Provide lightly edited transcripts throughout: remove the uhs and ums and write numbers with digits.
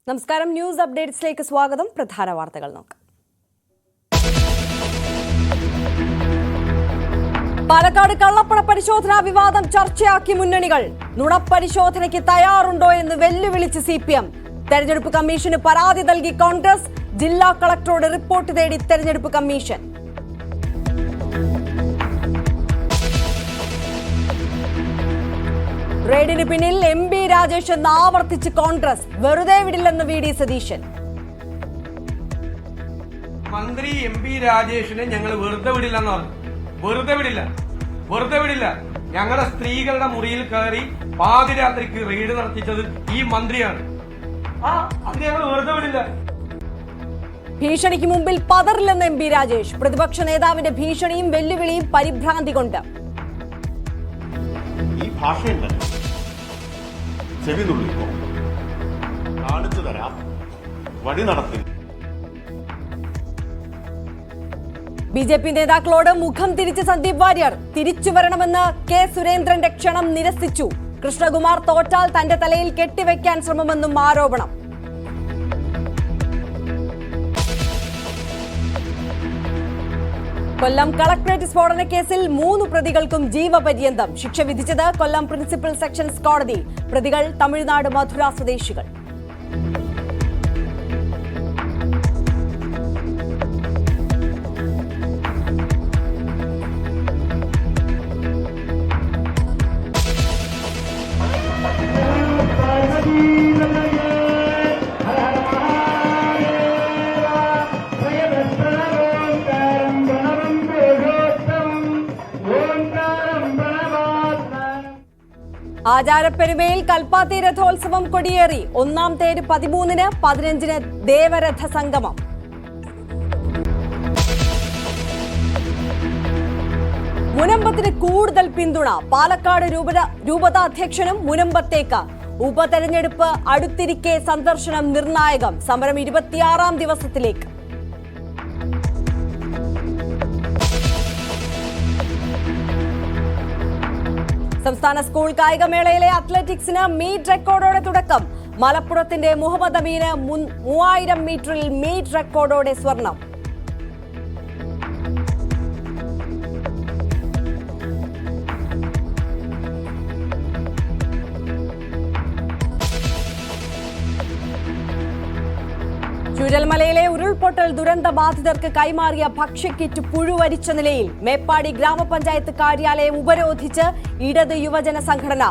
നമസ്കാരം. ന്യൂസ് അപ്ഡേറ്റ്സിലേക്ക് സ്വാഗതം. പ്രധാന വാർത്തകൾ നോക്കാം. പാലക്കാട് കള്ളപ്പണ പരിശോധനാ വിവാദം ചർച്ചയാക്കി മുന്നണികൾ. നുണപരിശോധനയ്ക്ക് തയ്യാറുണ്ടോ എന്ന് വെല്ലുവിളിച്ച് CPM. തെരഞ്ഞെടുപ്പ് കമ്മീഷന് പരാതി നൽകി കോൺഗ്രസ്. ജില്ലാ കളക്ടറോട് റിപ്പോർട്ട് തേടി തെരഞ്ഞെടുപ്പ് കമ്മീഷൻ. റെയ്ഡിന് പിന്നിൽ MP രാജേഷ് എന്ന് ആവർത്തിച്ച് കോൺഗ്രസ്. വെറുതെ വിടില്ലെന്ന് VD സതീശൻ. മന്ത്രി MP രാജേഷിനെ ഞങ്ങൾ വെറുതെ വിടില്ലെന്ന് പറഞ്ഞു. വെറുതെ വിടില്ല. ഞങ്ങളുടെ സ്ത്രീകളുടെ മുറിയിൽ കയറി പാതിരാത്രിക്ക് റെയ്ഡ് നടത്തിച്ചത് ഈ മന്ത്രിയാണ്. അത് ഞങ്ങൾ വെറുതെ വിടില്ല. ഭീഷണിക്ക് മുമ്പിൽ പതറില്ലെന്ന് MP രാജേഷ്. പ്രതിപക്ഷ നേതാവിന്റെ ഭീഷണിയും വെല്ലുവിളിയും പരിഭ്രാന്തി കൊണ്ട്. ഈ ഭാഷയുണ്ടല്ലോ, ചെവി തുള്ളിക്കോ, കാണിച്ചു തരാം, വഴി നടത്തി. BJP നേതാക്കളോട് മുഖം തിരിച്ച് സന്ദീപ് വാര്യർ. തിരിച്ചുവരണമെന്ന് K സുരേന്ദ്രന്റെ ക്ഷണം നിരസിച്ചു. കൃഷ്ണകുമാർ തോറ്റാൽ തന്റെ തലയിൽ കെട്ടിവെക്കാൻ ശ്രമമെന്നും ആരോപണം. കൊല്ലം കളക്ടറേറ്റ് സ്ഫോടന കേസിൽ 3 പ്രതികൾക്കും ജീവപര്യന്തം. ശിക്ഷ വിധിച്ചത് കൊല്ലം പ്രിൻസിപ്പൽ സെഷൻസ് കോടതി. പ്രതികൾ തമിഴ്നാട് മധുര സ്വദേശികൾ. ആചാരപ്പെരുമയിൽ കൽപ്പാത്തി രഥോത്സവം കൊടിയേറി. 1-ാം തേര് 13-ന്, 15-ന് ദേവരഥ സംഗമം. മുനമ്പത്തിന് കൂടുതൽ പിന്തുണ. പാലക്കാട് രൂപത അധ്യക്ഷനും മുനമ്പത്തേക്ക്. ഉപതെരഞ്ഞെടുപ്പ് അടുത്തിരിക്കെ സന്ദർശനം നിർണായകം. സമരം 26-ാം ദിവസത്തിലേക്ക്. സംസ്ഥാന സ്കൂൾ കായികമേളയിലെ അത്ലറ്റിക്സിന് മീറ്റ് റെക്കോർഡോടെ തുടക്കം. മലപ്പുറത്തിന്റെ മുഹമ്മദ് അമീന് 3000 മീറ്ററിൽ മീറ്റ് റെക്കോർഡോടെ സ്വർണം. ചൂരൽമലയിലെ ഉരുൾപൊട്ടൽ ദുരന്ത ബാധിതർക്ക് കൈമാറിയ ഭക്ഷ്യക്കിറ്റ് പുഴുവരിച്ച നിലയിൽ. മേപ്പാടി ഗ്രാമപഞ്ചായത്ത് കാര്യാലയം ഉപരോധിച്ച് ഇടത് യുവജന സംഘടന.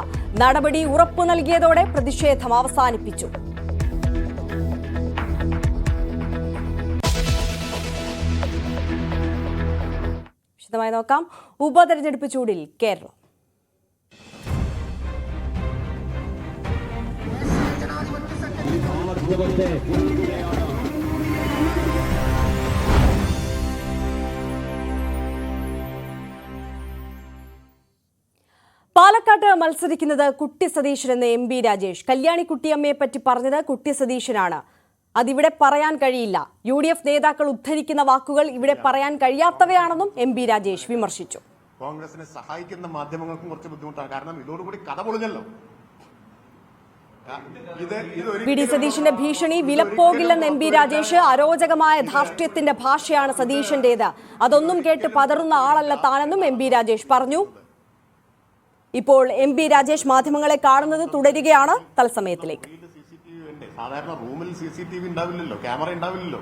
നടപടി ഉറപ്പു നൽകിയതോടെ പ്രതിഷേധം അവസാനിപ്പിച്ചു. വിശദമായി നോക്കാം. ഉപതെരഞ്ഞെടുപ്പ് ചൂടിൽ കേരളം. പാലക്കാട്ട് മത്സരിക്കുന്നത് കുട്ടി സതീശൻ എന്ന MP രാജേഷ്. കല്യാണി കുട്ടിയമ്മയെ പറ്റി പറഞ്ഞത് കുട്ടി സതീശനാണ്. അതിവിടെ പറയാൻ കഴിയില്ല. UDF നേതാക്കൾ ഉദ്ധരിക്കുന്ന വാക്കുകൾ ഇവിടെ പറയാൻ കഴിയാത്തവയാണെന്നും MP രാജേഷ് വിമർശിച്ചു. കോൺഗ്രസിനെ സഹായിക്കുന്ന മാധ്യമങ്ങൾക്കും കുറച്ച് ബുദ്ധിമുട്ടാണ്. കാരണം ഇതോടുകൂടി കഥ പൊളിഞ്ഞല്ലോ. VD സതീശന്റെ ഭീഷണി വിലപ്പോകില്ലെന്ന് MP രാജേഷ്. അരോചകമായ ധാർഷ്ട്യത്തിന്റെ ഭാഷയാണ് സതീശന്റേത്. അതൊന്നും കേട്ട് പതറുന്ന ആളല്ല താനെന്നും MP രാജേഷ് പറഞ്ഞു. ഇപ്പോൾ MP രാജേഷ് മാധ്യമങ്ങളെ കാണുന്നത് തുടരുകയാണ്. തത്സമയത്തിലേക്ക്. സാധാരണ റൂമിൽ CCTV ഉണ്ടാവില്ലല്ലോ, ക്യാമറ ഉണ്ടാവില്ലല്ലോ.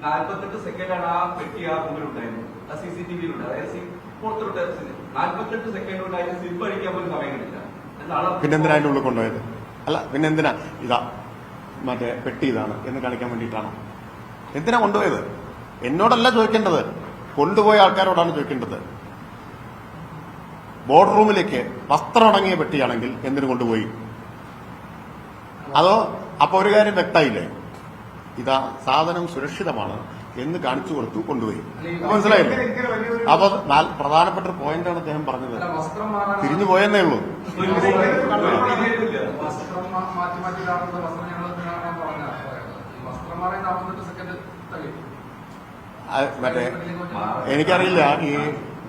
48 സെക്കൻഡാണ് ആ പെട്ടി ആ റൂമിലുണ്ടായിരുന്നു. ആ CCTV-യിലുണ്ട്. അതായത് 48 സെക്കൻഡ് കൊണ്ട് അതിന് സ്ലിപ്പ് അടിക്കാൻ പോലും സമയം കിട്ടില്ല. പിന്നെന്തിനാ അതിന്റെ ഉള്ളിൽ കൊണ്ടുപോയത്? അല്ല, പിന്നെന്തിനാ ഇതാ മറ്റേ പെട്ടി ഇതാണ് എന്ന് കാണിക്കാൻ വേണ്ടിയിട്ടാണോ? എന്തിനാ കൊണ്ടുപോയത്? എന്നോടല്ല ചോദിക്കേണ്ടത്, കൊണ്ടുപോയ ആൾക്കാരോടാണ് ചോദിക്കേണ്ടത്. ബോർഡ് റൂമിലേക്ക് വസ്ത്രം അടങ്ങിയ പെട്ടിയാണെങ്കിൽ എന്തിനു കൊണ്ടുപോയി? അതോ അപ്പൊ ഒരു കാര്യം വ്യക്തമായില്ലേ, ഇതാ സാധനം സുരക്ഷിതമാണ് എന്ന് കാണിച്ചു കൊടുത്തു, കൊണ്ടുപോയി. മനസ്സിലായില്ലേ? അപ്പൊ പ്രധാനപ്പെട്ട ഒരു പോയിന്റാണ് അദ്ദേഹം പറഞ്ഞത്. തിരിഞ്ഞു പോയെന്നേ ഉള്ളൂ. മറ്റേ എനിക്കറിയില്ല, ഈ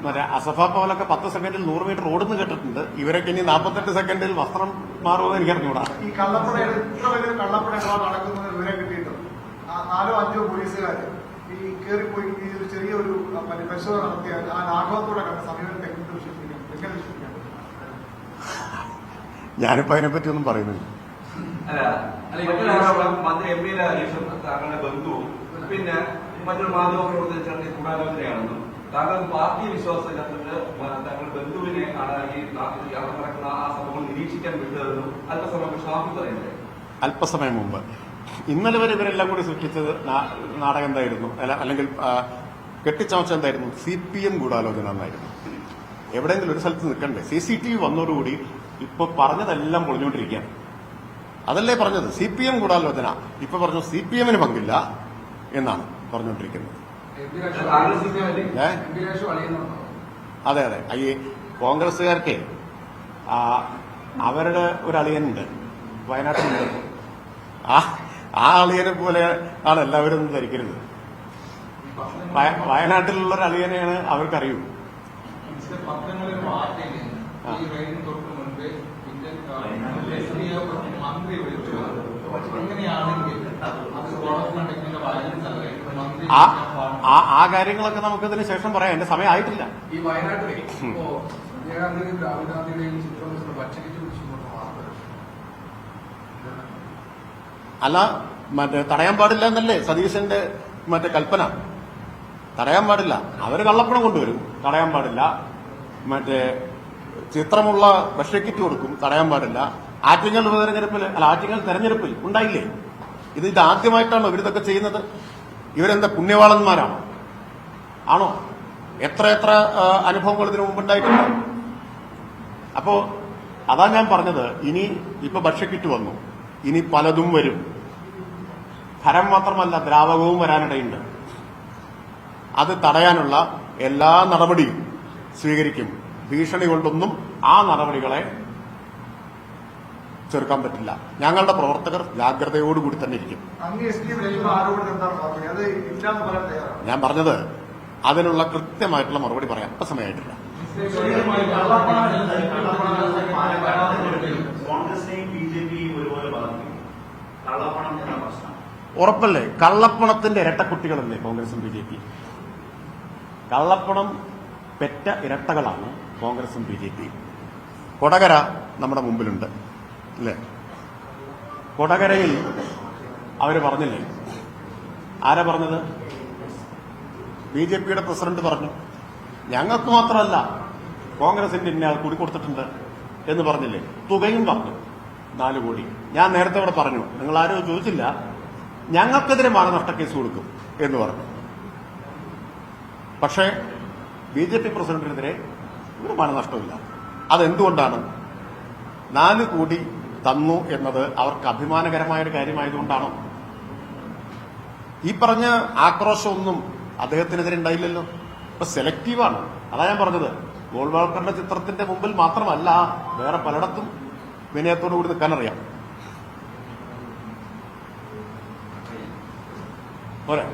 മറ്റേ അസഫ പോലൊക്കെ 10 സെക്കൻഡിൽ 100 മീറ്റർ ഓടുന്നു കേട്ടിട്ടുണ്ട്. ഇവരൊക്കെ ഇനി 48 സെക്കൻഡിൽ വസ്ത്രം മാറുമെന്ന് എനിക്കറിഞ്ഞൂടാ. ഈ കള്ളപ്പടയിൽ ഇത്ര വലിയൊരു കള്ളപ്പട നടക്കുന്നത് വിവരം കിട്ടിയിട്ടും 4-5 പോലീസുകാർ ഈ കയറിപ്പോയി ഒരു ചെറിയൊരു പരിശോധന നടത്തിയാൽ ആ ലാഘവത്തോടെ കണ്ട സമീപനത്തെ എങ്ങനെ വിശ്വസിക്കാം? ഞാനിപ്പോ അതിനെപ്പറ്റി ഒന്നും പറയുന്നില്ല. മന്ത്രി എം പി രാജേഷും താങ്കളുടെ ബന്ധുവും പിന്നെ മറ്റൊരു മാധ്യമ പ്രവർത്തകരുടെ ഗൂഢാലോചനയാണെന്നും താങ്കൾ പാർട്ടി വിശ്വാസത്തിനകത്ത് താങ്കളുടെ ബന്ധുവിനെ ആണ് ഈ നടക്കുന്ന ആ സംഭവം നിരീക്ഷിക്കാൻ വിട്ടതെന്നും അല്പസമയം ഷാഫി പറയുന്നത്. അല്പസമയം മുമ്പ് ഇന്നലെ വരെ ഇവരെല്ലാം കൂടി സൃഷ്ടിച്ചത് നാടകം എന്തായിരുന്നു, അല്ലെങ്കിൽ കെട്ടിച്ചമച്ച എന്തായിരുന്നു? CPM ഗൂഢാലോചന എന്നായിരുന്നു. എവിടെയെങ്കിലും ഒരു സ്ഥലത്ത് നിൽക്കണ്ടേ? CCTV വന്നതോടുകൂടി ഇപ്പൊ പറഞ്ഞതെല്ലാം പൊളിഞ്ഞുകൊണ്ടിരിക്കുകയാണ്. അതല്ലേ പറഞ്ഞത്? CPM ഗൂഢാലോചന. ഇപ്പൊ പറഞ്ഞു CPM-ന് പങ്കില്ല എന്നാണ് പറഞ്ഞുകൊണ്ടിരിക്കുന്നത്. അതെ അതെ. ഈ കോൺഗ്രസുകാർക്ക് അവരുടെ ഒരു അളിയനുണ്ട് വയനാട്ടിലുണ്ട്. ആ അളിയനെ പോലെ ആണ് എല്ലാവരും ധരിക്കരുത്. വയനാട്ടിലുള്ള ഒരു അളിയനെയാണ് അവർക്കറിയൂ. ആ കാര്യങ്ങളൊക്കെ നമുക്കതിന് ശേഷം പറയാം. എന്റെ സമയം ആയിട്ടില്ല. ഈ വയനാട്ടിലെ ഇന്ദിരാഗാന്ധിയുടെയും രാഹുൽ ഗാന്ധിയുടെയും ചിത്രം പച്ചക്കിട്ട് അല്ല, മറ്റേ തടയാൻ പാടില്ല എന്നല്ലേ സതീശന്റെ കൽപ്പന? തടയാൻ പാടില്ല. അവര് കള്ളപ്പണം കൊണ്ടുവരും, തടയാൻ പാടില്ല. മറ്റേ ചിത്രമുള്ള ബഷക്കിറ്റ് കൊടുക്കും, തടയാൻ പാടില്ല. ആറ്റിങ്ങൽ ഉപതെരഞ്ഞെടുപ്പിൽ ആറ്റിങ്ങൽ തെരഞ്ഞെടുപ്പിൽ ഉണ്ടായില്ലേ? ഇത് ആദ്യമായിട്ടാണോ ഇവരിതൊക്കെ ചെയ്യുന്നത്? ഇവരെന്താ പുണ്യവാളന്മാരാണോ? ആണോ? എത്ര അനുഭവങ്ങൾ ഇതിനു മുമ്പുണ്ടായിട്ടുണ്ട്. അപ്പോ അതാ ഞാൻ പറഞ്ഞത്. ഇപ്പൊ ബഷക്കിറ്റ് വന്നു, ഇനി പലതും വരും. ഫലം മാത്രമല്ല, ദ്രാവകവും വരാനിടയുണ്ട്. അത് തടയാനുള്ള എല്ലാ നടപടിയും സ്വീകരിക്കും. ഭീഷണി കൊണ്ടൊന്നും ആ നടപടികളെ ചെറുക്കാൻ പറ്റില്ല. ഞങ്ങളുടെ പ്രവർത്തകർ ജാഗ്രതയോടുകൂടി തന്നെ ഇരിക്കും. ഞാൻ പറഞ്ഞത് അതിനുള്ള കൃത്യമായിട്ടുള്ള മറുപടി പറയാൻ ഇപ്പൊ സമയമായിട്ടില്ല. ഉറപ്പല്ലേ? കള്ളപ്പണത്തിന്റെ ഇരട്ടക്കുട്ടികളല്ലേ കോൺഗ്രസും BJP? കള്ളപ്പണം പെറ്റ ഇരട്ടകളാണ് കോൺഗ്രസും BJP. കൊടകര നമ്മുടെ മുമ്പിലുണ്ട് അല്ലേ? കൊടകരയിൽ അവര് പറഞ്ഞില്ലേ? ആരാ പറഞ്ഞത്? BJPയുടെ പ്രസിഡന്റ് പറഞ്ഞു. ഞങ്ങൾക്ക് മാത്രമല്ല, കോൺഗ്രസിന്റെ ഇന്നയാൾ കൂടി കൊടുത്തിട്ടുണ്ട് എന്ന് പറഞ്ഞില്ലേ? തുകയും പറഞ്ഞു, 4 കോടി. ഞാൻ നേരത്തെ ഇവിടെ പറഞ്ഞു, നിങ്ങൾ ആരും ചോദിച്ചില്ല, ഞങ്ങൾക്കെതിരെ മാനനഷ്ട കേസ് കൊടുക്കും എന്ന് പറഞ്ഞു. പക്ഷേ BJP പ്രസിഡന്റിനെതിരെ ഒരു മാനനഷ്ടമില്ല. അതെന്തുകൊണ്ടാണ്? 4 കോടി തന്നു എന്നത് അവർക്ക് അഭിമാനകരമായ ഒരു കാര്യമായതുകൊണ്ടാണോ? ഈ പറഞ്ഞ ആക്രോശമൊന്നും അദ്ദേഹത്തിനെതിരെ ഉണ്ടായില്ലല്ലോ. ഇപ്പൊ സെലക്റ്റീവാണ്. അതാ ഞാൻ പറഞ്ഞത്. ഗോൾവാൾക്കറുടെ ചിത്രത്തിന്റെ മുമ്പിൽ മാത്രമല്ല, വേറെ പലയിടത്തും വിനയത്തോടു കൂടി നിൽക്കാനറിയാം. പോരെ?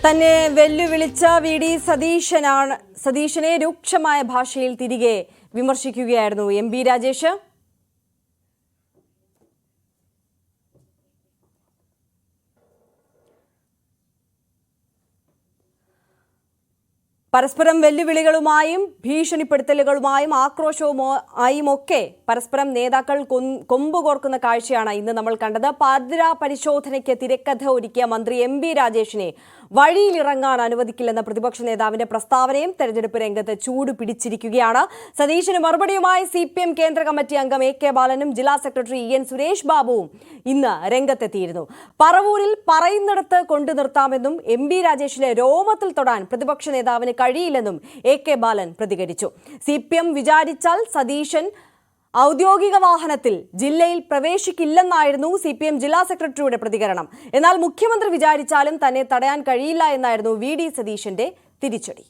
തന്നെ വെല്ലുവിളിച്ച VD സതീശനെ രൂക്ഷമായ ഭാഷയിൽ തിരികെ വിമർശിക്കുകയായിരുന്നു MP രാജേഷ്. പരസ്പരം വെല്ലുവിളികളുമായും ഭീഷണിപ്പെടുത്തലുകളുമായും ആക്രോശവുമായുമൊക്കെ പരസ്പരം നേതാക്കൾ കൊമ്പുകോർക്കുന്ന കാഴ്ചയാണ് ഇന്ന് നമ്മൾ കണ്ടത്. പാതിരാ പരിശോധനയ്ക്ക് തിരക്കഥ ഒരുക്കിയ മന്ത്രി MP രാജേഷിനെ വഴിയിലിറങ്ങാൻ അനുവദിക്കില്ലെന്ന പ്രതിപക്ഷ നേതാവിന്റെ പ്രസ്താവനയും തെരഞ്ഞെടുപ്പ് രംഗത്ത് ചൂട് പിടിച്ചിരിക്കുകയാണ്. സതീശന് മറുപടിയുമായി CPM കേന്ദ്ര കമ്മിറ്റി അംഗം AK ബാലനും ജില്ലാ സെക്രട്ടറി EN സുരേഷ് ബാബുവും ഇന്ന് രംഗത്തെത്തിയിരുന്നു. പറവൂരിൽ പറയുന്നിടത്ത് കൊണ്ടു നിർത്താമെന്നും MP രാജേഷിന്റെ രോമത്തിൽ തൊടാൻ പ്രതിപക്ഷ നേതാവിന് കഴിയില്ലെന്നും AK ബാലൻ പ്രതികരിച്ചു. CPM വിചാരിച്ചാൽ സതീശൻ ഔദ്യോഗിക വാഹനത്തിൽ ജില്ലയിൽ പ്രവേശിക്കില്ലെന്നായിരുന്നു CPM ജില്ലാ സെക്രട്ടറിയുടെ പ്രതികരണം. എന്നാൽ മുഖ്യമന്ത്രി വിചാരിച്ചാലും തന്നെ തടയാൻ കഴിയില്ല എന്നായിരുന്നു VD സതീശന്റെ തിരിച്ചടി.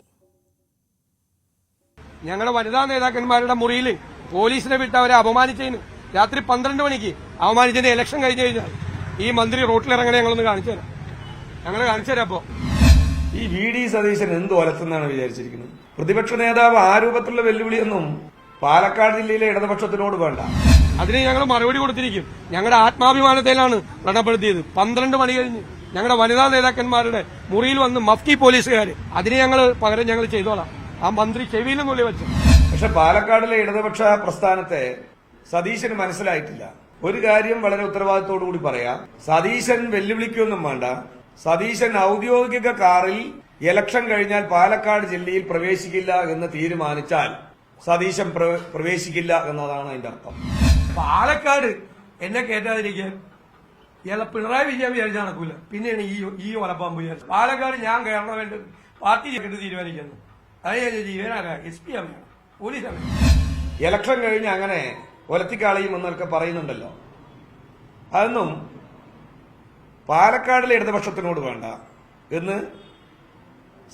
ഞങ്ങളുടെ വനിതാ നേതാക്കന്മാരുടെ മുറിയിൽ പോലീസിനെ വിട്ട് അവരെ അപമാനിച്ചതിന് രാത്രി 12 മണിക്ക് അപമാനിച്ചതിന്റെ ഇലക്ഷൻ കഴിഞ്ഞു കഴിഞ്ഞാൽ ഈ മന്ത്രി റോട്ടിലിറങ്ങണേ ഞങ്ങളൊന്ന് കാണിച്ചു തരാം. ഞങ്ങൾ കാണിച്ചു തരാം. അപ്പോ ഈ VD സതീശൻ എന്ത് ഒലത്തുന്നാണ് വിചാരിച്ചിരിക്കുന്നത്? പ്രതിപക്ഷ നേതാവ് ആ രൂപത്തിലുള്ള വെല്ലുവിളിയൊന്നും പാലക്കാട് ജില്ലയിലെ ഇടതുപക്ഷത്തിനോട് വേണ്ട. അതിന് ഞങ്ങൾ മറുപടി കൊടുത്തിരിക്കും. ഞങ്ങളുടെ ആത്മാഭിമാനത്തിലാണ് വ്രണപ്പെടുത്തിയത്. 12 മണി കഴിഞ്ഞ് ഞങ്ങളുടെ വനിതാ നേതാക്കന്മാരുടെ മുറിയിൽ വന്ന് മഫ്തി പോലീസുകാർ, അതിന് ഞങ്ങൾ പകരം ഞങ്ങൾ ചെയ്തോളാം. ആ മന്ത്രി ചെവിയിലും നുള്ളി വെച്ചു. പക്ഷെ പാലക്കാടിലെ ഇടതുപക്ഷ പ്രസ്ഥാനത്തെ സതീശന് മനസ്സിലായിട്ടില്ല. ഒരു കാര്യം വളരെ ഉത്തരവാദിത്തോടുകൂടി പറയാം, സതീശൻ വെല്ലുവിളിക്കൊന്നും വേണ്ട. സതീശൻ ഔദ്യോഗിക കാറിൽ ഇലക്ഷൻ കഴിഞ്ഞാൽ പാലക്കാട് ജില്ലയിൽ പ്രവേശിക്കില്ല എന്ന് തീരുമാനിച്ചാൽ സതീശൻ പ്രവേശിക്കില്ല എന്നതാണ് അതിന്റെ അർത്ഥം. പാലക്കാട് എന്നെ കേട്ടാതിരിക്കാൻ ഇയാളെ പിണറായി വിജയൻ വിചാരിച്ചാൽ നടക്കൂല. പിന്നെയാണ് ഈ ഒലപ്പാമ്പ് വിചാരിച്ചു. പാലക്കാട് ഞാൻ കയറണം വേണ്ടത് പാർട്ടി തീരുമാനിക്കുന്നു. അത് ഞാൻ ജീവനാണ്, SP ആണ്, പോലീസാണ്. ഇലക്ഷൻ കഴിഞ്ഞ് അങ്ങനെ ഒലത്തിക്കാളിയും എന്നൊക്കെ പറയുന്നുണ്ടല്ലോ, അതൊന്നും പാലക്കാടിലെ ഇടതുപക്ഷത്തിനോട് വേണ്ട എന്ന്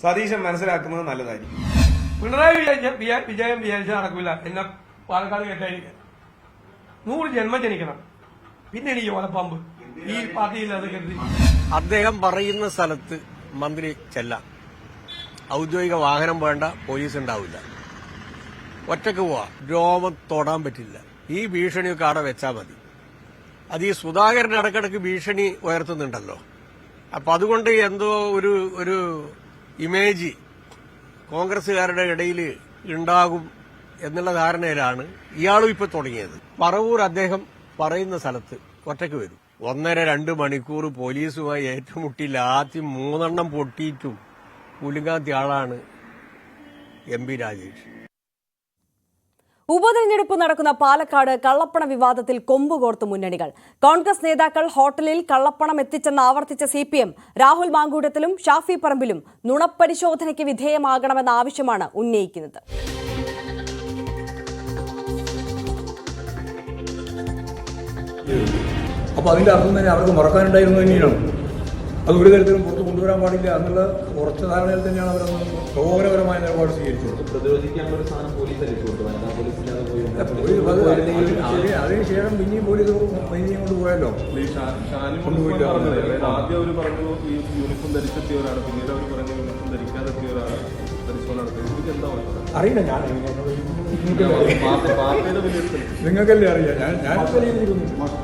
സതീശൻ മനസ്സിലാക്കുന്നത് നല്ലതായിരിക്കും. പിണറായി വിജയൻ വിചാരിച്ചാൽ നടക്കൂല എന്നെ പാലക്കാട് കേട്ടായിരിക്കാൻ. 100 ജന്മം ജനിക്കണം, പിന്നെ ഈ ഒലപ്പാമ്പ് ഈ പാർട്ടിയില്ലാതെ കരുതി. അദ്ദേഹം പറയുന്ന സ്ഥലത്ത് മന്ത്രി ചെല്ലാം. ഔദ്യോഗിക വാഹനം വേണ്ട, പോലീസ് ഉണ്ടാവില്ല, ഒറ്റക്ക് പോവാ, രോമം തൊടാൻ പറ്റില്ല. ഈ ഭീഷണിയൊക്കെ അവിടെ വെച്ചാൽ മതി. അത് ഈ സുധാകരൻ ഇടക്കിടക്ക് ഭീഷണി ഉയർത്തുന്നുണ്ടല്ലോ. അപ്പൊ അതുകൊണ്ട് എന്തോ ഒരു ഇമേജ് കോൺഗ്രസുകാരുടെ ഇടയിൽ ഉണ്ടാകും എന്നുള്ള ധാരണയിലാണ് ഇയാളും ഇപ്പൊ തുടങ്ങിയത്. പറവൂർ അദ്ദേഹം പറയുന്ന സ്ഥലത്ത് ഒറ്റയ്ക്ക് വരും. 1.5-2 മണിക്കൂർ പോലീസുമായി ഏറ്റുമുട്ടി ലാത്തി 3 എണ്ണം പൊട്ടിയിട്ടും പുലിങ്ങാത്തി ആളാണ് MP രാജേഷ്. ഉപതെരഞ്ഞെടുപ്പ് നടക്കുന്ന പാലക്കാട് കള്ളപ്പണ വിവാദത്തിൽ കൊമ്പുകോർത്തു മുന്നണികൾ. കോൺഗ്രസ് നേതാക്കൾ ഹോട്ടലിൽ കള്ളപ്പണം എത്തിച്ചെന്ന് ആവർത്തിച്ച CPM രാഹുൽ മാങ്കൂട്ടത്തിലും ഷാഫി പറമ്പിലും നുണപ്പരിശോധനയ്ക്ക് വിധേയമാകണമെന്ന ആവശ്യമാണ് ഉന്നയിക്കുന്നത്. അപ്പൊ അതിന്റെ അർത്ഥം തന്നെ അവർക്ക് മറക്കാനുണ്ടായിരുന്നു തന്നെയാണ്. അത് ഒരു തരത്തിലും പുറത്ത് കൊണ്ടുവരാൻ പാടില്ല എന്നുള്ള ഉറച്ച ധാരണയിൽ തന്നെയാണ് അവരൊന്ന് പ്രകോപനപരമായ നിലപാട് സ്വീകരിച്ചത്. അതിനുശേഷം പിന്നെയും പോലീസ് മൈനിയും കൊണ്ട് പോയല്ലോ. ആദ്യം അവർ പറഞ്ഞു ഈ യൂണിഫോം ധരിച്ചെത്തിയവരാണ്, പിന്നീട് അവർ പറഞ്ഞു യൂണിഫോം ധരിക്കാതെത്തിയവരാണ് പരിശോധന നടത്തിയത്. എന്താ അറിയില്ല, ഞാൻ നിങ്ങൾക്കല്ലേ അറിയാം. ഞാൻ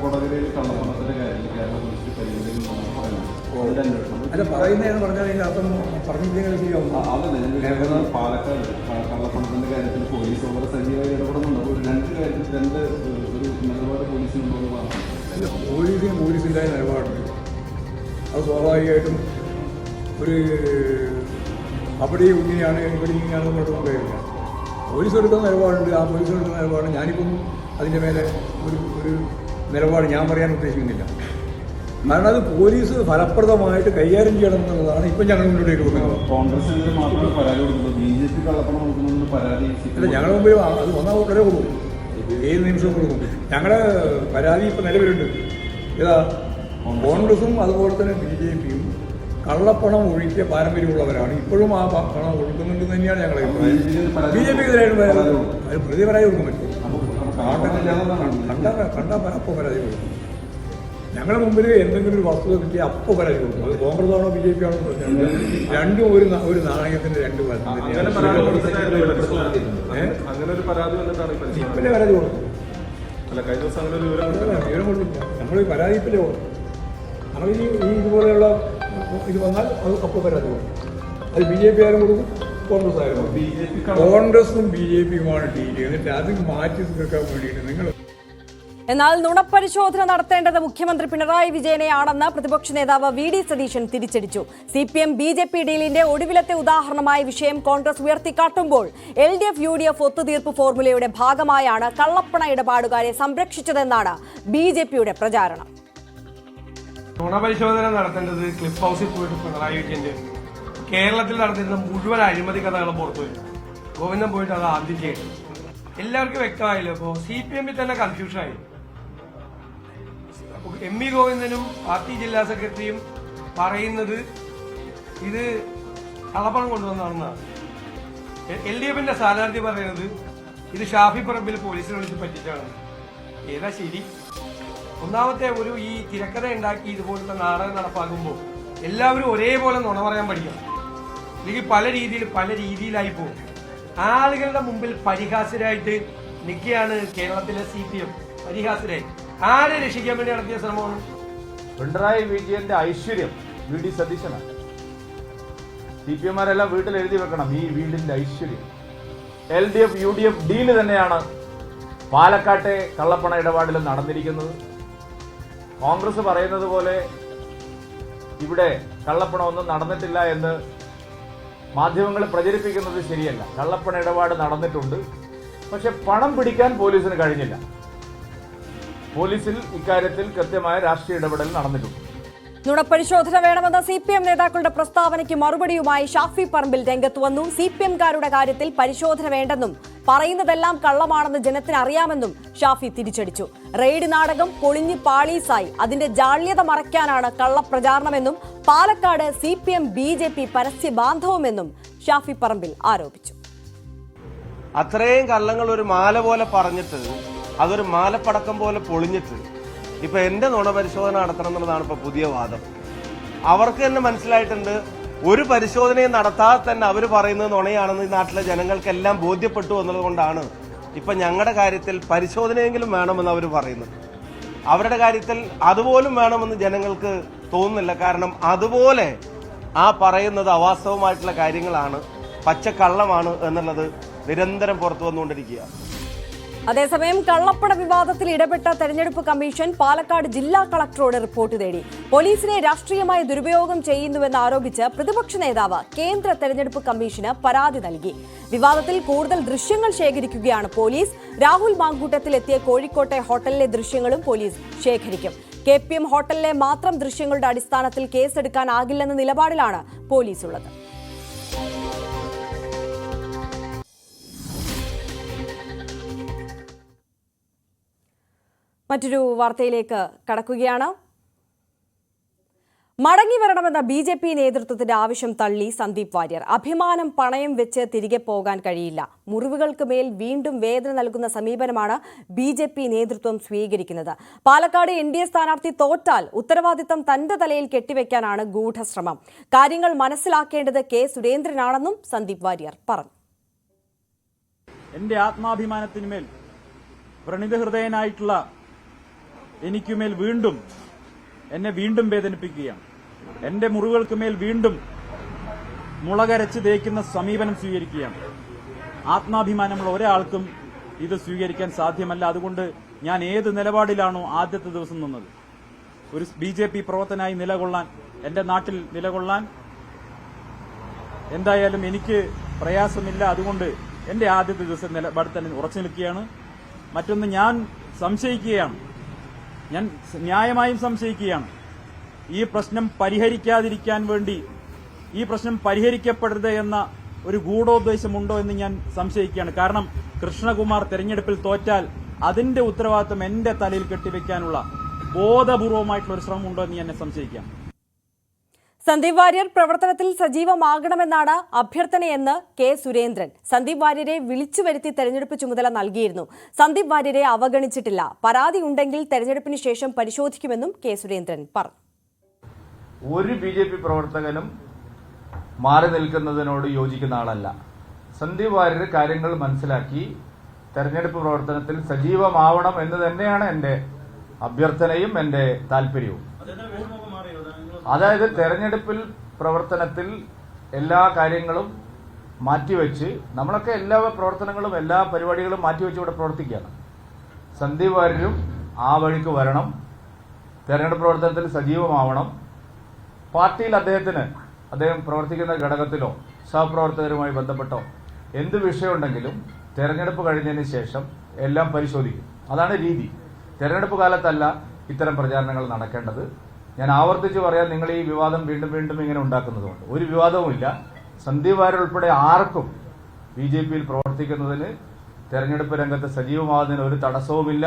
കൊടകരയിൽ കള്ളപ്പണത്തിന്റെ കാര്യത്തിൽ കേരള പോലീസ് പരിഗണനയിൽ അല്ല പറയുന്നതെന്ന് പറഞ്ഞാൽ അതിന്റെ അർത്ഥം പറഞ്ഞില്ലെങ്കിൽ ശരിയാവും. പാലക്കാട് കള്ളപ്പണത്തിന്റെ കാര്യത്തിൽ പോലീസ് വളരെ സജീവമായി ഇടപെടുന്നുണ്ട്. ഒരു 2 കാര്യത്തിൽ ഒരു നിലപാട് പോലീസിനുള്ളതാണ്. പോലീസിന് പോലീസിൻ്റെ നിലപാടുണ്ട്. അത് സ്വാഭാവികമായിട്ടും ഒരു അവിടെ ഇങ്ങനെയാണ് ഇവിടെ ഇങ്ങനെയാണെന്ന് പറഞ്ഞുകൊണ്ട് കഴിയില്ല. പോലീസ് എടുക്കുന്ന നിലപാടുണ്ട്. ആ പോലീസ് എടുക്കുന്ന നിലപാട് ഞാനിപ്പം അതിൻ്റെ മേലെ ഒരു നിലപാട് ഞാൻ പറയാൻ ഉദ്ദേശിക്കുന്നില്ല. കാരണം അത് പോലീസ് ഫലപ്രദമായിട്ട് കൈകാര്യം ചെയ്യണം എന്നുള്ളതാണ് ഇപ്പം ഞങ്ങൾ മുന്നോട്ടേക്ക് കൊടുക്കുന്നത്. കോൺഗ്രസിന് മാത്രമാണ് പരാതി കൊടുക്കുന്നത്, BJP കള്ളപ്പണം കൊടുക്കുന്നതിന് പരാതി അല്ല, ഞങ്ങളുടെ മുമ്പിൽ അത് വന്നാൽ ഉടനെ കൊടുക്കും, ഏത് നിമിഷവും കൊടുക്കും. ഞങ്ങളുടെ പരാതി ഇപ്പം നിലവിലുണ്ട്. ഏതാ, കോൺഗ്രസും അതുപോലെ തന്നെ BJPയും കള്ളപ്പണം ഒഴിക്കിയ പാരമ്പര്യമുള്ളവരാണ്. ഇപ്പോഴും ആ പണം ഒഴുക്കുന്നുണ്ടെന്ന് തന്നെയാണ് ഞങ്ങളുടെ അഭിപ്രായം. BJPക്കെതിരായിട്ട് പ്രതി പരാതി കൊടുക്കാൻ പറ്റും. കണ്ടാൽ അപ്പോൾ പരാതി കൊടുക്കും. ഞങ്ങളുടെ മുമ്പിൽ എന്തെങ്കിലും ഒരു വസ്തുത കിട്ടിയാൽ അപ്പോൾ പരാതി കൊടുക്കും. അത് കോൺഗ്രസ് ആണോ BJP ആണോ പറഞ്ഞാൽ രണ്ടും ഒരു നാണയത്തിന്റെ 2 വശം തന്നെയാണ്. ഇപ്പല്ലേ പരാതി കൊടുക്കും. വിവരം കൊടുക്കില്ല. നമ്മൾ പരാതി ഇപ്പല്ലേ കൊടുക്കും. നമ്മൾ ഈ ഇതുപോലെയുള്ള ഇത് വന്നാൽ അത് അപ്പോൾ പരാതി കൊടുക്കും. അത് BJP ആരും കൊടുക്കും, കോൺഗ്രസ് ആരും കൊടുക്കും. കോൺഗ്രസും BJPയുമാണ് ഡീൽ ചെയ്തിട്ട് അത് മാറ്റി തീർക്കാൻ വേണ്ടിയിട്ട് നിങ്ങൾ. എന്നാൽ നുണപ്പരിശോധന നടത്തേണ്ടത് മുഖ്യമന്ത്രി പിണറായി വിജയനെയാണെന്ന് പ്രതിപക്ഷ നേതാവ് VD സതീശൻ തിരിച്ചടിച്ചു. CPM BJP ഡീലിന്റെ ഒടുവിലത്തെ ഉദാഹരണമായ വിഷയം കോൺഗ്രസ് ഉയർത്തിക്കാട്ടുമ്പോൾ LDF UDF ഒത്തുതീർപ്പ് ഫോർമുലയുടെ ഭാഗമായാണ് കള്ളപ്പണ ഇടപാടുകാരെ സംരക്ഷിച്ചതെന്നാണ് BJPയുടെ പ്രചാരണം. നുണപരിശോധന നടത്തേണ്ടത് ക്ലിഫ് ഹൗസിൽ പോയിട്ട് പിണറായി വിജയന്റെ കേരളത്തിൽ നടത്തിയിരുന്ന മുഴുവൻ അഴിമതി കഥകളും പുറത്തുവരും. ഗോവിന്ദൻ പോയിട്ട് അത് ആദ്യം ചെയ്യണം. എല്ലാവർക്കും വ്യക്തമായില്ല. ഇപ്പോൾ CPMൽ തന്നെ കൺഫ്യൂഷനായി. MP ഗോവിന്ദനും പാർട്ടി ജില്ലാ സെക്രട്ടറിയും പറയുന്നത് ഇത് കള്ളപ്പണം കൊണ്ടുവന്നാണെന്നാണ്. LDFന്റെ സ്ഥാനാർത്ഥി പറയുന്നത് ഇത് ഷാഫി പറമ്പിൽ പോലീസിനെ വിളിച്ച് പറ്റിച്ചാണ്. ഏതാ ശരി? ഒന്നാമത്തെ ഈ തിരക്കഥ ഉണ്ടാക്കി ഇതുപോലത്തെ നാടകം നടപ്പാക്കുമ്പോൾ എല്ലാവരും ഒരേപോലെ നുണ പറയാൻ പഠിക്കണം. അല്ലെങ്കിൽ പല രീതിയിലായി പോകും. ആളുകളുടെ മുമ്പിൽ പരിഹാസ്യരായിട്ട് നിൽക്കുകയാണ് കേരളത്തിലെ CPM. പരിഹാസ്യരായി ആരെ രക്ഷിക്കാൻ വേണ്ടി നടത്തിയ ശ്രമമാണ്. പിണറായി വിജയന്റെ ഐശ്വര്യം VD സതീശനാണ്. CPM-മാരെല്ലാം വീട്ടിൽ എഴുതി വെക്കണം ഈ വീടിന്റെ ഐശ്വര്യം. LDF UDF ഡീല് തന്നെയാണ് പാലക്കാട്ടെ കള്ളപ്പണ ഇടപാടിൽ നടന്നിരിക്കുന്നത്. കോൺഗ്രസ് പറയുന്നത് പോലെ ഇവിടെ കള്ളപ്പണമൊന്നും നടന്നിട്ടില്ല എന്ന് മാധ്യമങ്ങൾ പ്രചരിപ്പിക്കുന്നത് ശരിയല്ല. കള്ളപ്പണ ഇടപാട് നടന്നിട്ടുണ്ട്. പക്ഷെ പണം പിടിക്കാൻ പോലീസിന് കഴിഞ്ഞില്ല. പോലീസിൽ ഇക്കാര്യത്തിൽ കൃത്യമായ രാഷ്ട്രീയ ഇടപെടൽ നടന്നിട്ടുണ്ട്. നുണപരിശോധന വേണമെന്ന CPM നേതാക്കളുടെ പ്രസ്താവനയ്ക്ക് മറുപടിയുമായി ഷാഫി പറമ്പിൽ രംഗത്ത് വന്നു. CPM-കാരുടെ കാര്യത്തിൽ പരിശോധന വേണ്ടെന്നും പറയുന്നതെല്ലാം കള്ളമാണെന്ന് ജനത്തിന് അറിയാമെന്നും ഷാഫി തിരിച്ചടിച്ചു. റെയ്ഡ് നാടകം പൊളിഞ്ഞ് പാളീസായി. അതിന്റെ ജാള്യത മറയ്ക്കാനാണ് കള്ളപ്രചാരണമെന്നും പാലക്കാട് CPM BJP പരസ്യ ബാന്ധവമെന്നും ഷാഫി പറമ്പിൽ ആരോപിച്ചു. അത്രയും കള്ളങ്ങൾ ഒരു മാല പോലെ പറഞ്ഞിട്ട് അതൊരു മാലപ്പടക്കം പോലെ പൊളിഞ്ഞിട്ട് ഇപ്പൊ എന്റെ നുണ പരിശോധന നടത്തണം എന്നുള്ളതാണ് ഇപ്പൊ പുതിയ വാദം. അവർക്ക് തന്നെ മനസ്സിലായിട്ടുണ്ട് ഒരു പരിശോധനയും നടത്താതെ തന്നെ അവർ പറയുന്നത് നുണയാണെന്ന് ഈ നാട്ടിലെ ജനങ്ങൾക്കെല്ലാം ബോധ്യപ്പെട്ടു എന്നുള്ളത് കൊണ്ടാണ് ഇപ്പൊ ഞങ്ങളുടെ കാര്യത്തിൽ പരിശോധനയെങ്കിലും വേണമെന്ന് അവർ പറയുന്നത്. അവരുടെ കാര്യത്തിൽ അതുപോലും വേണമെന്ന് ജനങ്ങൾക്ക് തോന്നുന്നില്ല. കാരണം അതുപോലെ ആ പറയുന്നത് അവാസ്തവമായിട്ടുള്ള കാര്യങ്ങളാണ്, പച്ചക്കള്ളമാണ് എന്നുള്ളത് നിരന്തരം പുറത്തു വന്നുകൊണ്ടിരിക്കുക. അതേസമയം കള്ളപ്പണ വിവാദത്തിൽ ഇടപെട്ട തെരഞ്ഞെടുപ്പ് കമ്മീഷൻ പാലക്കാട് ജില്ലാ കളക്ടറോട് റിപ്പോർട്ട് തേടി. പോലീസിനെ രാഷ്ട്രീയമായി ദുരുപയോഗം ചെയ്യുന്നുവെന്ന് ആരോപിച്ച് പ്രതിപക്ഷ നേതാവ് കേന്ദ്ര തെരഞ്ഞെടുപ്പ് കമ്മീഷന് പരാതി നൽകി. വിവാദത്തിൽ കൂടുതൽ ദൃശ്യങ്ങൾ ശേഖരിക്കുകയാണ് പോലീസ്. രാഹുൽ മാങ്കൂട്ടത്തിൽ എത്തിയ കോഴിക്കോട്ടെ ഹോട്ടലിലെ ദൃശ്യങ്ങളും പോലീസ് ശേഖരിക്കും. KPM ഹോട്ടലിലെ മാത്രം ദൃശ്യങ്ങളുടെ അടിസ്ഥാനത്തിൽ കേസെടുക്കാനാകില്ലെന്ന നിലപാടിലാണ് പോലീസ് ഉള്ളത്. മറ്റൊരു വാർത്തയിലേക്ക് കടക്കുകയാണ്. മടങ്ങി വരണമെന്ന BJP നേതൃത്വത്തിന്റെ ആവശ്യം തള്ളി സന്ദീപ് വാര്യർ. അഭിമാനം പണയം വെച്ച് തിരികെ പോകാൻ കഴിയില്ല. മുറിവുകൾക്ക് മേൽ വീണ്ടും വേദന നൽകുന്ന സമീപനമാണ് BJP നേതൃത്വം സ്വീകരിക്കുന്നത്. പാലക്കാട് NDA സ്ഥാനാർത്ഥി തോറ്റാൽ ഉത്തരവാദിത്തം തന്റെ തലയിൽ കെട്ടിവെക്കാനാണ് ഗൂഢശ്രമം. കാര്യങ്ങൾ മനസ്സിലാക്കേണ്ടത് K. സുരേന്ദ്രനാണെന്നും സന്ദീപ് വാര്യർ പറഞ്ഞു. എന്റെ ആത്മാഭിമാനത്തിനുമേൽ വ്രണിത ഹൃദയനായിട്ടുള്ള എനിക്കുമേൽ എന്നെ വീണ്ടും വേദനിപ്പിക്കുകയാണ്. എന്റെ മുറിവുകൾക്ക് മേൽ വീണ്ടും മുളകരച്ച് തേക്കുന്ന സമീപനം സ്വീകരിക്കുകയാണ്. ആത്മാഭിമാനമുള്ള ഒരാൾക്കും ഇത് സ്വീകരിക്കാൻ സാധ്യമല്ല. അതുകൊണ്ട് ഞാൻ ഏത് നിലപാടിലാണോ ആദ്യത്തെ ദിവസം നിന്നത്, ഒരു BJP പ്രവർത്തനായി നിലകൊള്ളാൻ, എന്റെ നാട്ടിൽ നിലകൊള്ളാൻ എന്തായാലും എനിക്ക് പ്രയാസമില്ല. അതുകൊണ്ട് എന്റെ ആദ്യത്തെ ദിവസം നിലപാട് തന്നെ ഉറച്ചു നിൽക്കുകയാണ്. മറ്റൊന്ന്, ഞാൻ സംശയിക്കുകയാണ്, ഞാൻ ന്യായമായും സംശയിക്കുകയാണ്, ഈ പ്രശ്നം പരിഹരിക്കാതിരിക്കാൻ വേണ്ടി ഈ പ്രശ്നം പരിഹരിക്കപ്പെടരുത് എന്ന ഒരു ഗൂഢോദ്ദേശമുണ്ടോ എന്ന് ഞാൻ സംശയിക്കുകയാണ്. കാരണം കൃഷ്ണകുമാർ തെരഞ്ഞെടുപ്പിൽ തോറ്റാൽ അതിന്റെ ഉത്തരവാദിത്വം എന്റെ തലയിൽ കെട്ടിവെക്കാനുള്ള ബോധപൂർവമായിട്ടുള്ള ഒരു ശ്രമം ഉണ്ടോ എന്ന് ഞാൻ സംശയിക്കാം. സന്ദീപ് വാര്യർ പ്രവർത്തനത്തിൽ സജീവമാകണമെന്നാണ് അഭ്യർത്ഥനയെന്ന് K. സുരേന്ദ്രൻ. സന്ദീപ് വാര്യരെ വിളിച്ചു വരുത്തി തെരഞ്ഞെടുപ്പ് ചുമതല നൽകിയിരുന്നു. സന്ദീപ് വാര്യരെ അവഗണിച്ചിട്ടില്ല. പരാതി ഉണ്ടെങ്കിൽ തെരഞ്ഞെടുപ്പിന് ശേഷം പരിശോധിക്കുമെന്നും K. സുരേന്ദ്രൻ പറഞ്ഞു. ഒരു BJP പ്രവർത്തകനും മാറി നിൽക്കുന്നതിനോട് യോജിക്കുന്ന ആളല്ല. സന്ദീപ് വാര്യർ കാര്യങ്ങൾ മനസ്സിലാക്കി തെരഞ്ഞെടുപ്പ് പ്രവർത്തനത്തിൽ സജീവമാവണം എന്ന് തന്നെയാണ് എന്റെ അഭ്യർത്ഥനയും എന്റെ താല്പര്യവും. അതായത് തെരഞ്ഞെടുപ്പിൽ പ്രവർത്തനത്തിൽ എല്ലാ കാര്യങ്ങളും മാറ്റിവെച്ച്, നമ്മളൊക്കെ എല്ലാ പ്രവർത്തനങ്ങളും എല്ലാ പരിപാടികളും മാറ്റിവെച്ച് ഇവിടെ പ്രവർത്തിക്കുകയാണ്. സന്ദീപ് വാര്യരും ആ വഴിക്ക് വരണം, തെരഞ്ഞെടുപ്പ് പ്രവർത്തനത്തിൽ സജീവമാവണം. പാർട്ടിയിൽ അദ്ദേഹം പ്രവർത്തിക്കുന്ന ഘടകത്തിലോ സഹപ്രവർത്തകരുമായി ബന്ധപ്പെട്ടോ എന്ത് വിഷയമുണ്ടെങ്കിലും തെരഞ്ഞെടുപ്പ് കഴിഞ്ഞതിന് ശേഷം എല്ലാം പരിശോധിക്കും. അതാണ് രീതി. തെരഞ്ഞെടുപ്പ് കാലത്തല്ല ഇത്തരം പ്രചാരണങ്ങൾ നടക്കേണ്ടത്. ഞാൻ ആവർത്തിച്ച് പറയാൻ, നിങ്ങൾ ഈ വിവാദം വീണ്ടും ഇങ്ങനെ ഉണ്ടാക്കുന്നതുകൊണ്ട് ഒരു വിവാദവുമില്ല. സന്ദീപ് വാര്യർ ഉൾപ്പെടെ ആർക്കും BJPയിൽ പ്രവർത്തിക്കുന്നതിന്, തെരഞ്ഞെടുപ്പ് രംഗത്ത് സജീവമാകുന്നതിന് ഒരു തടസ്സവുമില്ല.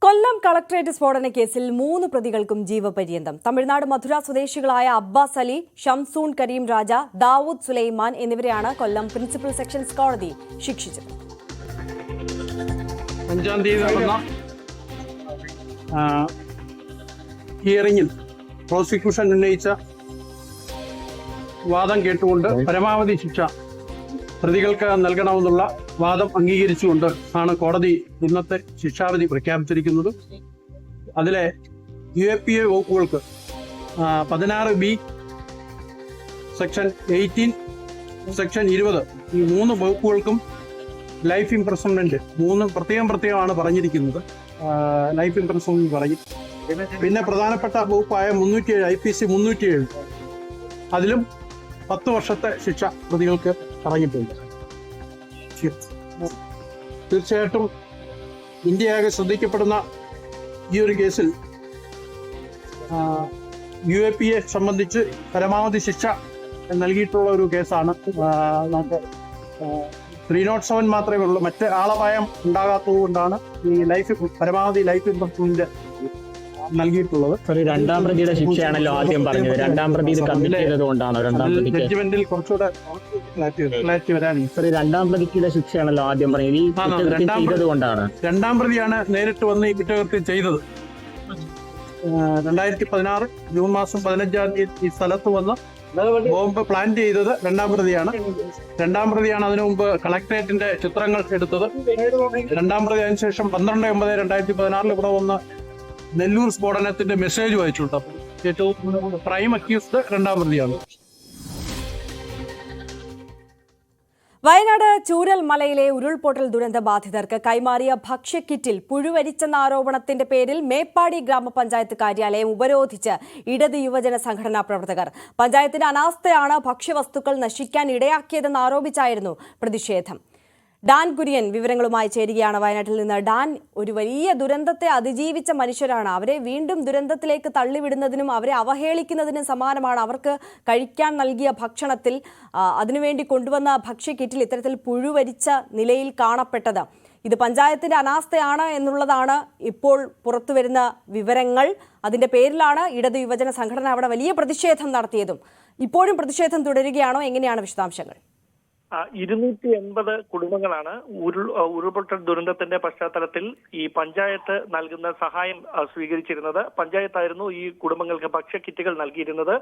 കൊല്ലം കളക്ടറേറ്റ് സ്ഫോടന കേസിൽ 3 പ്രതികൾക്കും ജീവപര്യന്തം. തമിഴ്നാട് മധുര സ്വദേശികളായ അബ്ബാസ് അലി, ഷംസൂൺ കരീം രാജ, ദാവൂദ് സുലൈമാൻ എന്നിവരെയാണ് കൊല്ലം പ്രിൻസിപ്പൽ സെഷൻസ് കോടതി ശിക്ഷിച്ചത്. 5-ാം തീയതി നടന്ന ഹിയറിംഗിൽ പ്രോസിക്യൂഷൻ ഉന്നയിച്ച വാദം കേട്ടുകൊണ്ട് പരമാവധി ശിക്ഷ പ്രതികൾക്ക് നൽകണമെന്നുള്ള വാദം അംഗീകരിച്ചുകൊണ്ട് ആണ് കോടതി ഇന്നത്തെ ശിക്ഷാവിധി പ്രഖ്യാപിച്ചിരിക്കുന്നത്. അതിലെ UAPA വകുപ്പുകൾക്ക് 16B, സെക്ഷൻ 18, സെക്ഷൻ 20 ഈ 3 വകുപ്പുകൾക്കും ലൈഫ് ഇംപ്രസൺമെന്റ് പ്രത്യേകമാണ് പറഞ്ഞിരിക്കുന്നത്. ലൈഫ് ഇംപ്രസൺമെന്റ് പറയും. പിന്നെ പ്രധാനപ്പെട്ട വകുപ്പായ 307 IPC 307 അതിലും 10 വർഷത്തെ ശിക്ഷ പ്രതികൾക്ക് പറഞ്ഞിട്ടുണ്ട്. തീർച്ചയായിട്ടും ഇന്ത്യയാകെ ശ്രദ്ധിക്കപ്പെടുന്ന ഈ ഒരു കേസിൽ UAPA സംബന്ധിച്ച് പരമാവധി ശിക്ഷ നൽകിയിട്ടുള്ള ഒരു കേസാണ്. നമുക്ക് 307 മാത്രമേ ഉള്ളൂ. മറ്റ് ആളപായം ഉണ്ടാകാത്തത് കൊണ്ടാണ് ഈ പരമാവധി ലൈഫ് ഇംപ്രസൺമെന്റ് നൽകിയിട്ടുള്ളത്. രണ്ടാം പ്രതിയുടെ ശിക്ഷയാണല്ലോ ആദ്യം പറഞ്ഞത്. രണ്ടാം പ്രതി കമ്മിറ്റ് ചെയ്തതുകൊണ്ടാണോ ജഡ്ജ്മെന്റിൽ കുറച്ചുകൂടെ ക്ലാരിറ്റി വരാൻ രണ്ടാം പ്രതിയുടെ ശിക്ഷയാണല്ലോ ആദ്യം പറഞ്ഞത്. ഈ ചെയ്തതുകൊണ്ടാണ് രണ്ടാം പ്രതിയാണ് നേരിട്ട് വന്ന് ഈ കുറ്റകൃത്യം ചെയ്തത്. 2016 ജൂൺ മാസം 15-ാം തീയതി ഈ സ്ഥലത്ത് വന്ന് ബോംബ് പ്ലാൻ ചെയ്തത് രണ്ടാം പ്രതിയാണ്. അതിനു മുമ്പ് കളക്ടറേറ്റിന്റെ ചിത്രങ്ങൾ എടുത്തത് രണ്ടാം പ്രതി. അതിനുശേഷം 12/9/2016 ഇവിടെ വന്ന് നെല്ലൂർ സ്ഫോടനത്തിന്റെ മെസ്സേജ് വായിച്ചിട്ടുണ്ട്. ഏറ്റവും പ്രൈം അക്യൂസ്ഡ് രണ്ടാം പ്രതിയാണ്. വയനാട് ചൂരൽമലയിലെ ഉരുൾപൊട്ടൽ ദുരന്ത ബാധിതർക്ക് കൈമാറിയ ഭക്ഷ്യക്കിറ്റിൽ പുഴുവരിച്ചെന്ന ആരോപണത്തിന്റെ പേരിൽ മേപ്പാടി ഗ്രാമപഞ്ചായത്ത് കാര്യാലയം ഉപരോധിച്ച് ഇടത് യുവജന സംഘടനാ പ്രവർത്തകർ. പഞ്ചായത്തിന്റെ അനാസ്ഥയാണ് ഭക്ഷ്യവസ്തുക്കൾ നശിക്കാൻ ഇടയാക്കിയതെന്ന് ആരോപിച്ചായിരുന്നു പ്രതിഷേധം. ഡാൻ കുര്യൻ വിവരങ്ങളുമായി ചേരുകയാണ് വയനാട്ടിൽ നിന്ന്. ഡാൻ, ഒരു വലിയ ദുരന്തത്തെ അതിജീവിച്ച മനുഷ്യരാണ്. അവരെ വീണ്ടും ദുരന്തത്തിലേക്ക് തള്ളിവിടുന്നതിനും അവരെ അവഹേളിക്കുന്നതിനും സമാനമാണ് അവർക്ക് കഴിക്കാൻ നൽകിയ ഭക്ഷണത്തിൽ അതിനുവേണ്ടി കൊണ്ടുവന്ന ഭക്ഷ്യക്കിറ്റിൽ ഇത്തരത്തിൽ പുഴുവരിച്ച നിലയിൽ കാണപ്പെട്ടത്. ഇത് പഞ്ചായത്തിന്റെ അനാസ്ഥയാണ് എന്നുള്ളതാണ് ഇപ്പോൾ പുറത്തുവരുന്ന വിവരങ്ങൾ. അതിന്റെ പേരിലാണ് ഇടത് യുവജന സംഘടന അവിടെ വലിയ പ്രതിഷേധം നടത്തിയതും. ഇപ്പോഴും പ്രതിഷേധം തുടരുകയാണോ? എങ്ങനെയാണ് വിശദാംശങ്ങൾ? 280 കുടുംബങ്ങളാണ് ഉരുൾപൊട്ടൽ ദുരന്തത്തിന്റെ പശ്ചാത്തലത്തിൽ ഈ പഞ്ചായത്ത് നൽകുന്ന സഹായം സ്വീകരിച്ചിരുന്നത്. പഞ്ചായത്തായിരുന്നു ഈ കുടുംബങ്ങൾക്ക് ഭക്ഷ്യക്കിറ്റുകൾ നൽകിയിരുന്നത്.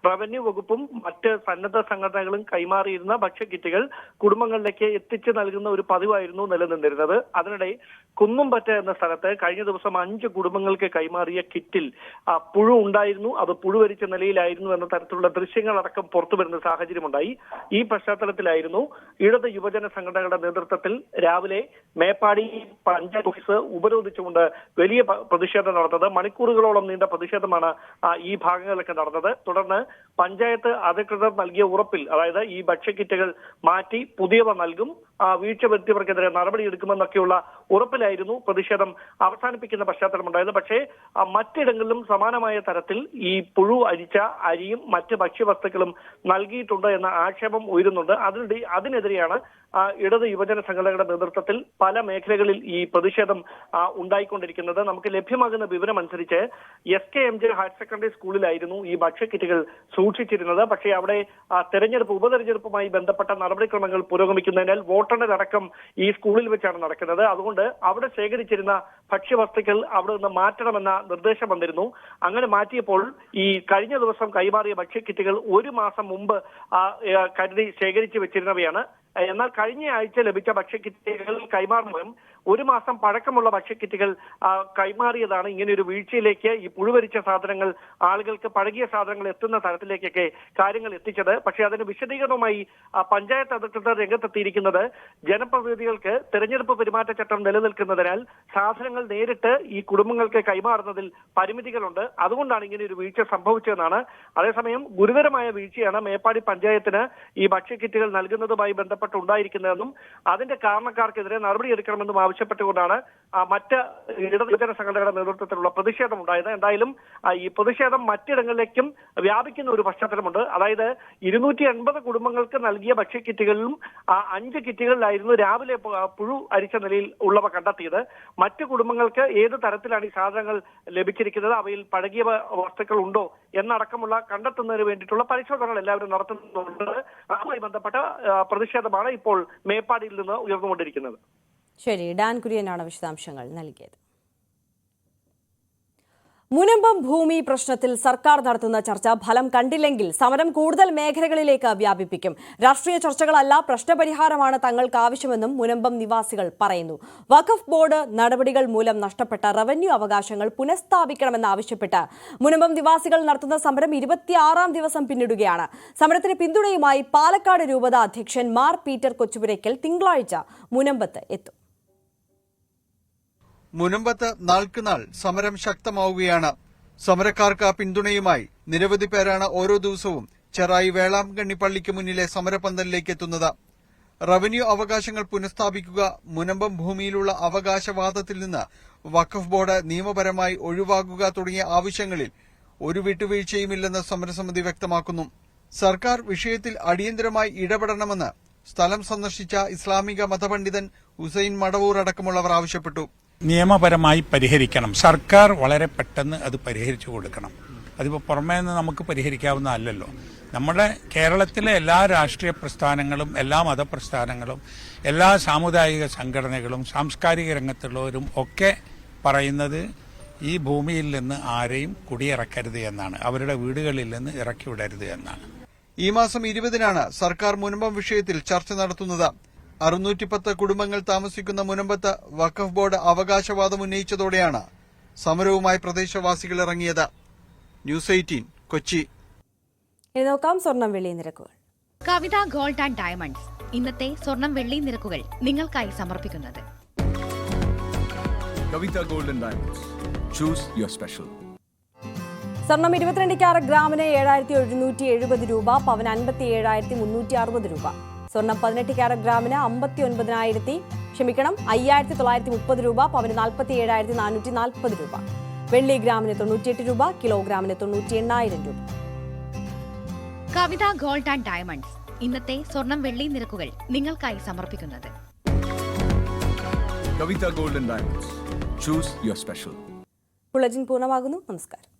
റവന്യൂ വകുപ്പും മറ്റ് സന്നദ്ധ സംഘടനകളും കൈമാറിയിരുന്ന ഭക്ഷ്യക്കിറ്റുകൾ കുടുംബങ്ങളിലേക്ക് എത്തിച്ചു നൽകുന്ന ഒരു പതിവായിരുന്നു നിലനിന്നിരുന്നത്. അതിനിടെ കുന്നുംപറ്റ എന്ന സ്ഥലത്ത് കഴിഞ്ഞ ദിവസം 5 കുടുംബങ്ങൾക്ക് കൈമാറിയ കിറ്റിൽ പുഴു ഉണ്ടായിരുന്നു. അത് പുഴുവരിച്ച നിലയിലായിരുന്നു എന്ന തരത്തിലുള്ള ദൃശ്യങ്ങളടക്കം പുറത്തുവരുന്ന സാഹചര്യമുണ്ടായി. ഈ പശ്ചാത്തലത്തിലായിരുന്നു ഇടത് യുവജന സംഘടനകളുടെ നേതൃത്വത്തിൽ രാവിലെ മേപ്പാടി പഞ്ചായത്ത് ഓഫീസ് ഉപരോധിച്ചുകൊണ്ട് വലിയ പ്രതിഷേധം നടന്നത്. മണിക്കൂറുകളോളം നീണ്ട പ്രതിഷേധമാണ് ഈ ഭാഗങ്ങളിലൊക്കെ നടന്നത്. തുടർന്ന് പഞ്ചായത്ത് അധികൃതർ നൽകിയ ഉറപ്പിൽ, അതായത് ഈ ഭക്ഷ്യക്കിറ്റുകൾ മാറ്റി പുതിയവ നൽകും, വീഴ്ച വരുത്തിയവർക്കെതിരെ നടപടിയെടുക്കുമെന്നൊക്കെയുള്ള ഉറപ്പിലായിരുന്നു പ്രതിഷേധം അവസാനിപ്പിക്കുന്ന പശ്ചാത്തലമുണ്ടായത്. പക്ഷേ മറ്റിടങ്ങളിലും സമാനമായ തരത്തിൽ ഈ പുഴു അരിച്ച അരിയും മറ്റ് ഭക്ഷ്യവസ്തുക്കളും നൽകിയിട്ടുണ്ട് എന്ന ആക്ഷേപം ഉയരുന്നുണ്ട്. അതിനെതിരെയാണ് ഇടത് യുവജന സംഘടനകളുടെ നേതൃത്വത്തിൽ പല മേഖലകളിൽ ഈ പ്രതിഷേധം ഉണ്ടായിക്കൊണ്ടിരിക്കുന്നത്. നമുക്ക് ലഭ്യമാകുന്ന വിവരം അനുസരിച്ച് SKMJ ഹയർ സെക്കൻഡറി സ്കൂളിലായിരുന്നു ഈ ഭക്ഷ്യക്കിറ്റുകൾ സൂക്ഷിച്ചിരുന്നത്. പക്ഷേ അവിടെ ഉപതെരഞ്ഞെടുപ്പുമായി ബന്ധപ്പെട്ട നടപടിക്രമങ്ങൾ പുരോഗമിക്കുന്നതിനാൽ വോട്ടെണ്ണലടക്കം ഈ സ്കൂളിൽ വെച്ചാണ് നടക്കുന്നത്. അതുകൊണ്ട് അവിടെ ശേഖരിച്ചിരുന്ന ഭക്ഷ്യവസ്തുക്കൾ അവിടെ നിന്ന് മാറ്റണമെന്ന നിർദ്ദേശം വന്നിരുന്നു. അങ്ങനെ മാറ്റിയപ്പോൾ ഈ കഴിഞ്ഞ ദിവസം കൈമാറിയ ഭക്ഷ്യക്കിറ്റുകൾ 1 മാസം മുമ്പ് കരുതി ശേഖരിച്ചു വെച്ചിരുന്നവയാണ്. എന്നാൽ കഴിഞ്ഞ ആഴ്ച ലഭിച്ച ഭക്ഷ്യക്കിറ്റുകൾ കൈമാറുന്നതും 1 മാസം പഴക്കമുള്ള ഭക്ഷ്യക്കിറ്റുകൾ കൈമാറിയതാണ് ഇങ്ങനെ ഒരു വീഴ്ചയിലേക്ക്, ഈ പുഴുവരിച്ച സാധനങ്ങൾ ആളുകൾക്ക് പഴകിയ സാധനങ്ങൾ എത്തുന്ന തരത്തിലേക്കൊക്കെ കാര്യങ്ങൾ എത്തിച്ചത്. പക്ഷേ അതിന് വിശദീകരണവുമായി പഞ്ചായത്ത് അധികൃതർ രംഗത്തെത്തിയിരിക്കുന്നത് ജനപ്രതിനിധികൾക്ക് തെരഞ്ഞെടുപ്പ് പെരുമാറ്റച്ചട്ടം നിലനിൽക്കുന്നതിനാൽ സാധനങ്ങൾ നേരിട്ട് ഈ കുടുംബങ്ങൾക്ക് കൈമാറുന്നതിൽ പരിമിതികളുണ്ട്. അതുകൊണ്ടാണ് ഇങ്ങനെ ഒരു വീഴ്ച സംഭവിച്ചതെന്നാണ്. അതേസമയം ഗുരുതരമായ വീഴ്ചയാണ് മേപ്പാടി പഞ്ചായത്തിന് ഈ ഭക്ഷ്യക്കിറ്റുകൾ നൽകുന്നതുമായി ഉണ്ടായിരിക്കുന്നതെന്നും അതിന്റെ കാരണക്കാർക്കെതിരെ നടപടിയെടുക്കണമെന്നും ആവശ്യപ്പെട്ടുകൊണ്ടാണ് മറ്റ് ഇടത് യുവജന സംഘടനകളുടെ നേതൃത്വത്തിലുള്ള പ്രതിഷേധം ഉണ്ടായത്. എന്തായാലും ഈ പ്രതിഷേധം മറ്റിടങ്ങളിലേക്കും വ്യാപിക്കുന്ന ഒരു പശ്ചാത്തലമുണ്ട്. അതായത് 280 കുടുംബങ്ങൾക്ക് നൽകിയ ഭക്ഷ്യക്കിറ്റുകളിലും 5 കിറ്റുകളിലായിരുന്നു രാവിലെ പുഴു അരിച്ച നിലയിൽ ഉള്ളവ കണ്ടെത്തിയത്. മറ്റു കുടുംബങ്ങൾക്ക് ഏത് തരത്തിലാണ് ഈ സാധനങ്ങൾ ലഭിച്ചിരിക്കുന്നത്, അവയിൽ പഴകിയ വസ്തുക്കൾ ഉണ്ടോ എന്നടക്കമുള്ള കണ്ടെത്തുന്നതിന് വേണ്ടിയിട്ടുള്ള പരിശോധനകൾ എല്ലാവരും നടത്തുന്നുണ്ട്. അതുമായി ബന്ധപ്പെട്ട പ്രതിഷേധമാണ് ഇപ്പോൾ മേപ്പാടിയിൽ നിന്ന് ഉയർന്നുകൊണ്ടിരിക്കുന്നത്. ശരി, ഡാൻ കുര്യനാണ് വിശദാംശങ്ങൾ നൽകിയത്. മുനമ്പം ഭൂമി പ്രശ്നത്തിൽ സർക്കാർ നടത്തുന്ന ചർച്ച ഫലം കണ്ടില്ലെങ്കിൽ സമരം കൂടുതൽ മേഖലകളിലേക്ക് വ്യാപിപ്പിക്കും. രാഷ്ട്രീയ ചർച്ചകളല്ല, പ്രശ്നപരിഹാരമാണ് തങ്ങൾക്ക് ആവശ്യമെന്നും മുനമ്പം നിവാസികൾ പറയുന്നു. വഖഫ് ബോർഡ് നടപടികൾ മൂലം നഷ്ടപ്പെട്ട റവന്യൂ അവകാശങ്ങൾ പുനഃസ്ഥാപിക്കണമെന്നാവശ്യപ്പെട്ട് മുനമ്പം നിവാസികൾ നടത്തുന്ന സമരം 26-ാം ദിവസം പിന്നിടുകയാണ്. സമരത്തിന് പിന്തുണയുമായി പാലക്കാട് രൂപത അധ്യക്ഷൻ മാർ പീറ്റർ കൊച്ചുപുരയ്ക്കൽ തിങ്കളാഴ്ച മുനമ്പത്ത് എത്തും. മുനമ്പത്ത് നാൾക്കുനാൾ സമരം ശക്തമാവുകയാണ്. സമരക്കാർക്ക് പിന്തുണയുമായി നിരവധി പേരാണ് ഓരോ ദിവസവും ചെറായി വേളാങ്കണ്ണി പള്ളിക്ക് മുന്നിലെ സമരപന്തലിലേക്ക് എത്തുന്നത്. റവന്യൂ അവകാശങ്ങൾ പുനഃസ്ഥാപിക്കുക, മുനമ്പം ഭൂമിയിലുള്ള അവകാശവാദത്തിൽ നിന്ന് വഖഫ് ബോർഡ് നിയമപരമായി ഒഴിവാക്കുക തുടങ്ങിയ ആവശ്യങ്ങളിൽ ഒരു വിട്ടുവീഴ്ചയുമില്ലെന്ന് സമരസമിതി വ്യക്തമാക്കുന്നു. സർക്കാർ വിഷയത്തിൽ അടിയന്തരമായി ഇടപെടണമെന്ന് സ്ഥലം സന്ദർശിച്ച ഇസ്ലാമിക മതപണ്ഡിതൻ ഹുസൈൻ മടവൂർ അടക്കമുള്ളവർ ആവശ്യപ്പെട്ടു. നിയമപരമായി പരിഹരിക്കണം. സർക്കാർ വളരെ പെട്ടെന്ന് അത് പരിഹരിച്ചു കൊടുക്കണം. അതിപ്പോൾ പുറമേ നിന്ന് നമുക്ക് പരിഹരിക്കാവുന്നതല്ലല്ലോ. നമ്മുടെ കേരളത്തിലെ എല്ലാ രാഷ്ട്രീയ പ്രസ്ഥാനങ്ങളും, എല്ലാ മതപ്രസ്ഥാനങ്ങളും, എല്ലാ സാമുദായിക സംഘടനകളും, സാംസ്കാരിക രംഗത്തുള്ളവരും ഒക്കെ പറയുന്നത് ഈ ഭൂമിയിൽ നിന്ന് ആരെയും കുടിയിറക്കരുത് എന്നാണ്. അവരുടെ വീടുകളിൽ നിന്ന് ഇറക്കി വിടരുത് എന്നാണ്. ഈ മാസം 20-നാണ് സർക്കാർ മുനമ്പം വിഷയത്തിൽ ചർച്ച നടത്തുന്നത്. 610 കുടുംബങ്ങൾ താമസിക്കുന്ന മുനമ്പത്ത് വഖഫ് ബോർഡ് അവകാശവാദം ഉന്നയിച്ചതോടെയാണ് സമരവുമായി പ്രദേശവാസികൾ ഇറങ്ങിയത്. ന്യൂസ് 18 കൊച്ചി. ഇനി നോക്കാം സ്വർണം വെള്ളി നിരക്കുകൾ. കവിത ഗോൾഡ് ആൻഡ് ഡയമണ്ട്സ് ഇന്നത്തെ സ്വർണം വെള്ളി നിരക്കുകൾ നിങ്ങൾക്കായി സമർപ്പിക്കുന്നത് Kavitha gold and diamonds. Choose your special. സ്വർണം 22 ക്യാരറ്റ് ഗ്രാമിന് 7,770 രൂപ, പവന് 57,360 രൂപ. സ്വർണം 18 ക്യാരറ്റ് ഗ്രാമിന് 5,930 രൂപ, പവന് 47,440 രൂപ. വെള്ളി ഗ്രാമിന് 98 രൂപ, കിലോഗ്രാമിന് 98,000 രൂപ. കവിത ഗോൾഡ് ആൻഡ് ഡയമണ്ട്സ് ഇന്നത്തെ സ്വർണം വെള്ളി നിരക്കുകൾ നിങ്ങൾക്കായി സമർപ്പിക്കുന്നത് Kavitha gold and diamonds. Choose your special. Bulletin പൂർണ്ണമാകുന്നു. നമസ്കാരം.